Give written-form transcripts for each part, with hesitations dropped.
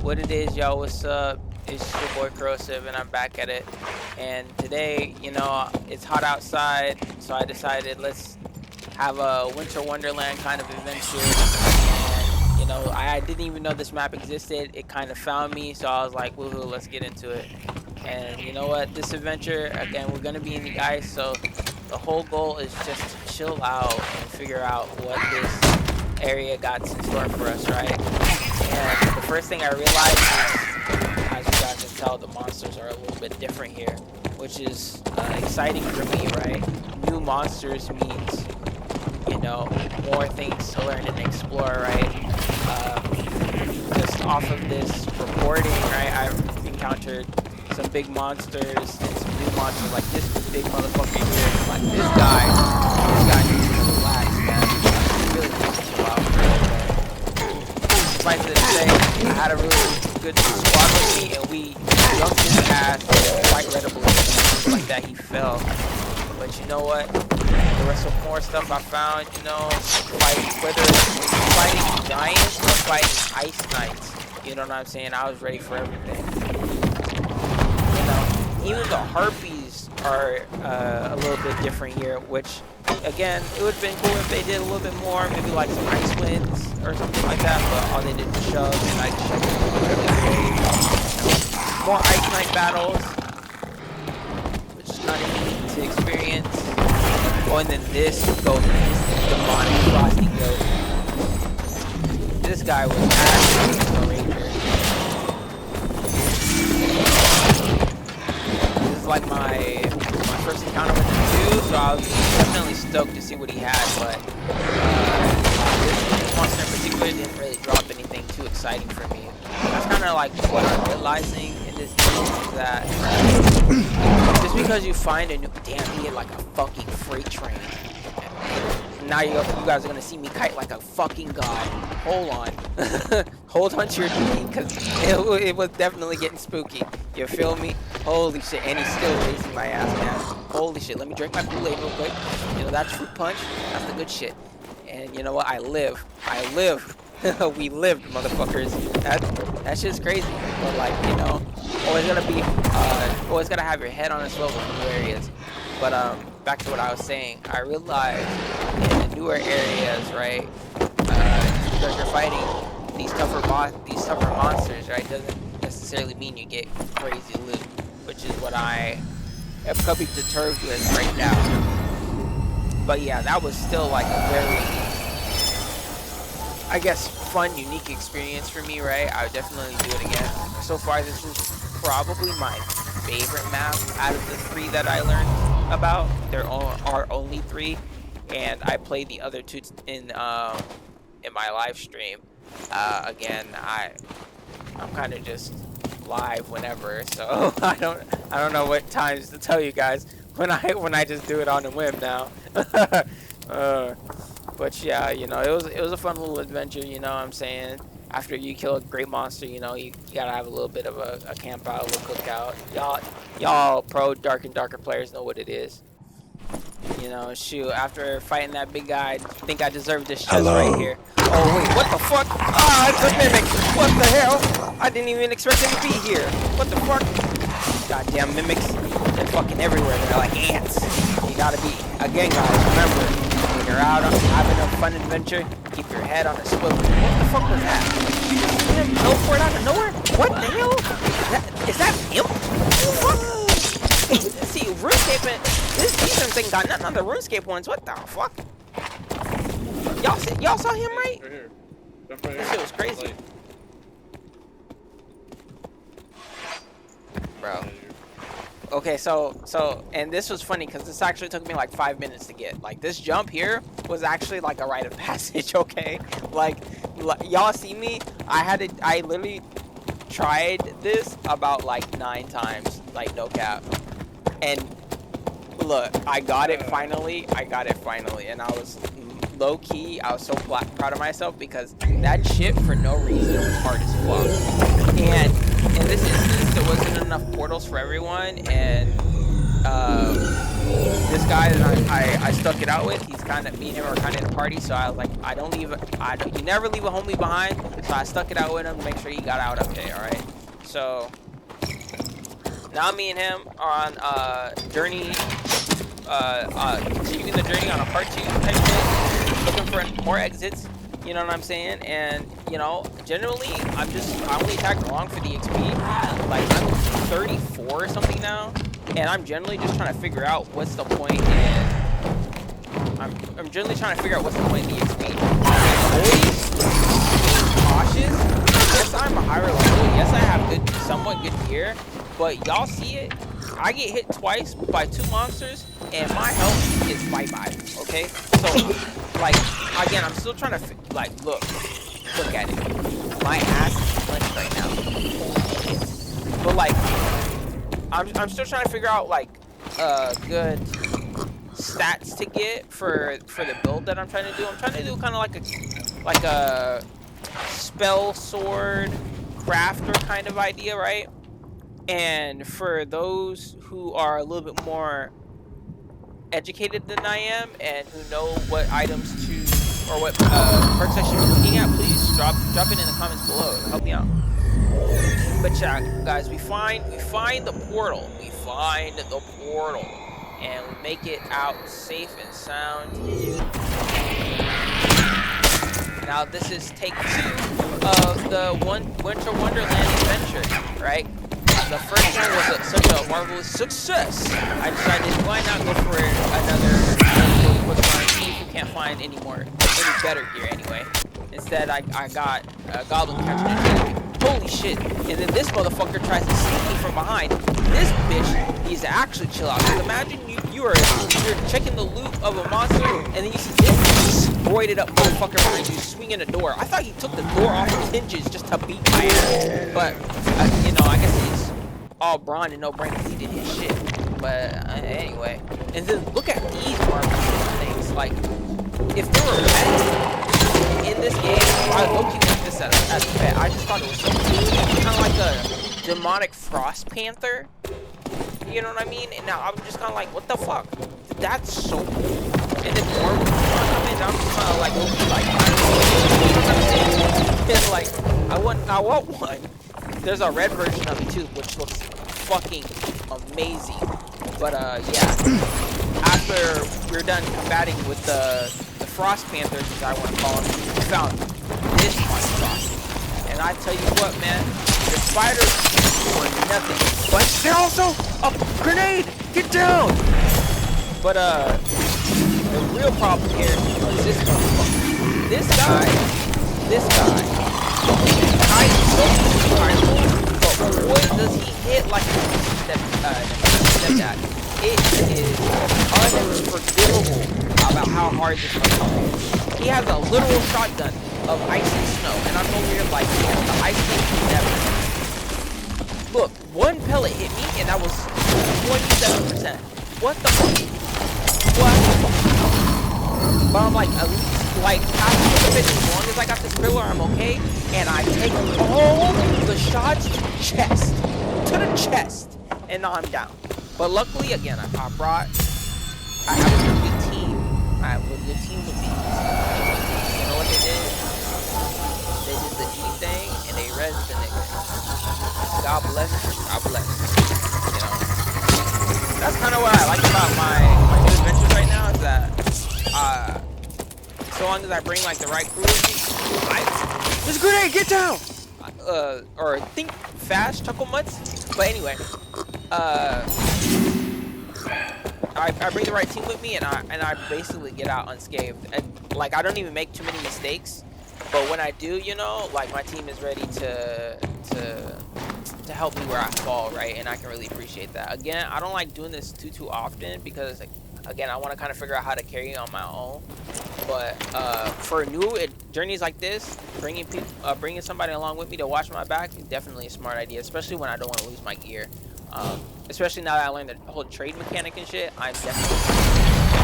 What it is, y'all, what's up? It's your boy Corrosive, and I'm back at it. And today, it's hot outside, so I decided let's have a winter wonderland kind of adventure. And I didn't even know this map existed. It kind of found me, so I was like, woohoo, let's get into it. And you know what? This adventure, again, we're gonna be in the ice, so the whole goal is just to chill out and figure out what this area got in store for us, right? And the first thing I realized is, as you guys can tell, the monsters are a little bit different here, which is exciting for me, right? New monsters means, more things to learn and explore, right? Just off of this recording, right, I've encountered some big monsters and some new monsters, like this big motherfucker here. Like this guy needs to relax, man. He really needs to chill out for a little bit. Suffice it to say, I had a really good squad with me, and we jumped his ass quite readily. Just like that, he fell. But you know what? There was some more stuff I found, whether it's fighting giants or fighting ice knights. You know what I'm saying? I was ready for everything. Even the harpies are a little bit different here, which, again, it would have been cool if they did a little bit more, maybe like some ice winds or something like that, but all they did was shove, and I shoved them really great. More ice knight battles, which is kind of neat to experience. Oh, and then this goat, this demonic frosty goat. This guy was actually a ranger. This is like my first encounter with him too, so I was definitely stoked to see what he had, but this monster in particular didn't really drop anything too exciting for me. That's kind of like what I'm realizing in this game, is that just because you find a new, damn, he had like a fucking freight train. Now you guys are gonna see me kite like a fucking god. Hold on. Hold on to your knee, because it was definitely getting spooky. You feel me? Holy shit, and he's still chasing my ass, man. Holy shit, let me drink my Kool-Aid real quick. That fruit punch, that's the good shit. And you know what? I live. We lived, motherfuckers. That shit's crazy. But like, always gotta have your head on a swivel for new areas. But back to what I was saying, I realized in the newer areas, right, because you're fighting these tougher monsters, right, doesn't necessarily mean you get crazy loot, which is what I am coming to terms with right now. But yeah, that was still like a very, I guess, fun, unique experience for me, right? I would definitely do it again. So far, this is probably my favorite map out of the 3 that I learned about. There are only 3, and I played the other 2 in my live stream. Again, I'm kind of just live whenever, so I don't know what times to tell you guys when I just do it on a whim now. But yeah, it was a fun little adventure, you know what I'm saying? After you kill a great monster, you gotta have a little bit of a camp out, a little cookout. Y'all pro Dark and Darker players know what it is. Shoot, after fighting that big guy, I think I deserve this chest right here. Oh wait, what the fuck? Ah, it's a mimic! What the hell? I didn't even expect him to be here. What the fuck? Goddamn mimics. They're fucking everywhere. They're like ants. You gotta be, again guys, remember, when you're out having a fun adventure, keep your head on a swivel. What the fuck was that? Did you just see him teleport out of nowhere? What the hell? Is that him? What the fuck? See, RuneScape, these things got nothing on the RuneScape ones. What the fuck? Y'all saw him, right? Right here. This shit was crazy. Bro. Okay, so, and this was funny because this actually took me like 5 minutes to get. Like, this jump here was actually like a rite of passage, okay? Like y'all see me? I literally tried this about like 9 times, like no cap. And look, I got it finally, and I was low-key, I was so proud of myself because that shit for no reason was hard as fuck. And in this instance, there wasn't enough portals for everyone, and this guy that I stuck it out with, me and him are kind of in a party, so I was like, you never leave a homie behind. So I stuck it out with him to make sure he got out okay, alright? So now me and him are on journey, continuing the journey on a part 2 type shit, looking for more exits, you know what I'm saying? And, you know, generally, I only attack wrong for the XP. Like, I'm 34 or something now, and I'm generally just trying to figure out what's the point in, I'm generally trying to figure out what's the point in the XP. Always being cautious. Yes, I'm a higher level. Yes, I have somewhat good gear, but y'all see it. I get hit twice by 2 monsters, and my health is bye-bye, okay? So, like, again, I'm still trying to, like, look at it. My ass is clenched right now. Holy shit. But, like, I'm still trying to figure out, like, good stats to get for the build that I'm trying to do. I'm trying to do kind of like a spell sword crafter kind of idea, right? And for those who are a little bit more educated than I am and who know what items to or what perks I should be looking at, please drop it in the comments below. It'll help me out. But yeah, guys, we find the portal. We find the portal, and we make it out safe and sound. Now this is take 2 of the Winter Wonderland adventure, right? The first one was such a marvelous success. I decided, why not go for another quick run, see if we can't find any better gear anyway. Instead, I got a goblin catching a holy shit. And then this motherfucker tries to sneak me from behind. This bitch needs to actually chill out. Because imagine you're checking the loot of a monster, and then you see this roided up motherfucker behind you swinging a door. I thought he took the door off its hinges just to beat my ass. But, you know, I guess he's all brawn and no brain because he did his shit. But anyway. And then look at these marvelous things. Like, if there were pets in this game, I would low-key make this as a pet. I just thought it was so cool. Kind of like a demonic frost panther. You know what I mean? And now I'm just kind of like, what the fuck? That's so cool. And then more would come in, I'm just kind of like, it's like, I want one. There's a red version of it too, which looks fucking amazing. But yeah, after we're done combating with the frost panthers, as I want to call them, we found this monstrosity. And I tell you what, man, the spiders were nothing, but they're also a grenade. Get down! But the real problem here is this motherfucker. This guy, I so powerful, but boy does he hit like a stepdad. It is unforgivable about how hard this motherfucker is. He has a literal shotgun of ice and snow, and I'm over here like, yeah, the ice thing never. Look, one pellet hit me, and that was 27%. What the fuck? What the fuck? But I'm like, at least, like, half of it, as long as I got this pillar, I'm okay. And I take all the shots to the chest. And now I'm down. But luckily, again, I have a really good team. I have a really good team with me. You know what they did? They did the G thing, and they rezzed the nigga. God bless. You know? That's kind of what I like about my new adventures right now, is that, so long as I bring, like, the right crew with me, there's a grenade, get down! Or think fast, chuckle mutts. But anyway, I bring the right team with me, and I basically get out unscathed. And, like, I don't even make too many mistakes. But when I do, you know, like, my team is ready to help me where I fall, right? And I can really appreciate that. Again, I don't like doing this too often because, like, again, I want to kind of figure out how to carry on my own. But for new journeys like this, bringing somebody along with me to watch my back is definitely a smart idea, especially when I don't want to lose my gear. Especially now that I learned the whole trade mechanic and shit, I'm definitely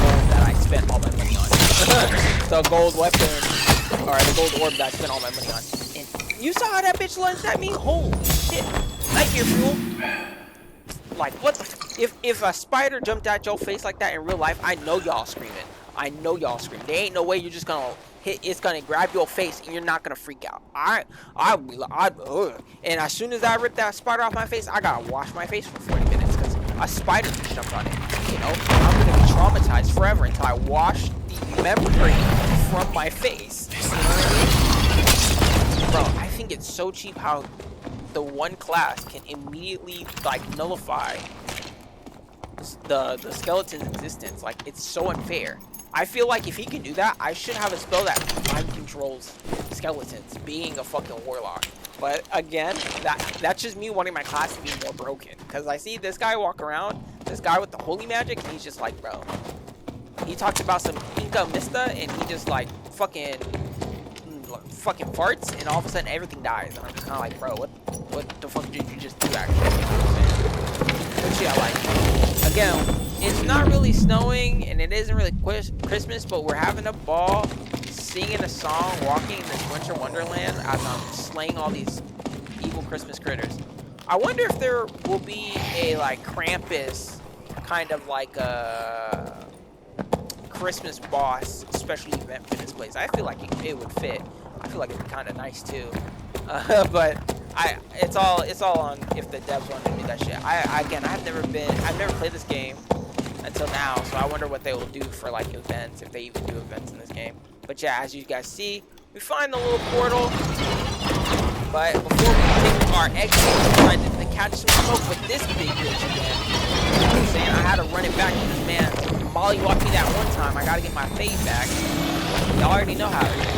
gold that I spent all my money on. The gold weapon, or the gold orb that I spent all my money on. And you saw how that bitch lunged at me? Holy shit. Nightmare fuel. Like, what the if a spider jumped at your face like that in real life, I know y'all screaming. I know y'all screaming. There ain't no way you're just gonna it's gonna grab your face and you're not gonna freak out. And as soon as I rip that spider off my face, I gotta wash my face for 40 minutes because a spider just jumped on it. You know, I'm gonna be traumatized forever until I wash the memory from my face. You know what I mean? Bro, I think it's so cheap how the one class can immediately like nullify the skeleton's existence. Like, it's so unfair. I feel like if he can do that, I should have a spell that mind controls skeletons, being a fucking warlock. But again, that's just me wanting my class to be more broken. Because I see this guy walk around, this guy with the holy magic, and he's just like, bro. He talks about some Inca Mista, and he just like fucking farts, and all of a sudden everything dies. And I'm just kind of like, bro, what the fuck did you just do, actually? You know what I'm saying? But yeah, like, again, it's not really snowing, and it isn't really Christmas, but we're having a ball, singing a song, walking in this winter wonderland as I'm slaying all these evil Christmas critters. I wonder if there will be a, like, Krampus kind of like a Christmas boss special event for this place. I feel like it would fit. I feel like it'd be kind of nice too. But it's all on if the devs want to do that shit. I've never played this game until now, so I wonder what they will do for like events, if they even do events in this game. But yeah, as you guys see, we find the little portal. But before we take our exit, we decided to catch some smoke with this big bitch again. You know what I'm saying? I had to run it back to this man mollywalked me that one time. I gotta get my fade back. Y'all already know how it is.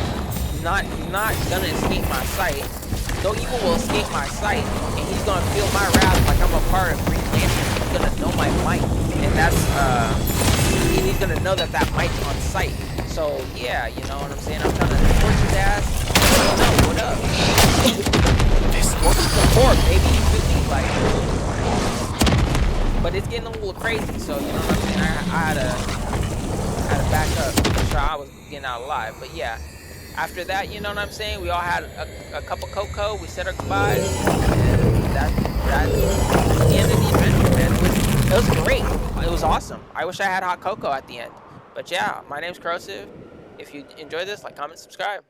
He's not gonna escape my sight. No evil will escape my sight, and he's gonna feel my wrath like I'm a part of Green Lantern. He's gonna know my might, and that's he's gonna know that might's on sight. So yeah, you know what I'm saying? I'm trying to torch his ass. What up? Welcome to the court, baby. Really, like, but it's getting a little crazy. So you know what I'm saying? I had to back up, make sure I was getting out alive. But yeah. After that, you know what I'm saying? We all had a cup of cocoa. We said our goodbyes. That's the end of the adventure, man. It was great. It was awesome. I wish I had hot cocoa at the end. But yeah, my name's Corrosive. If you enjoyed this, like, comment, subscribe.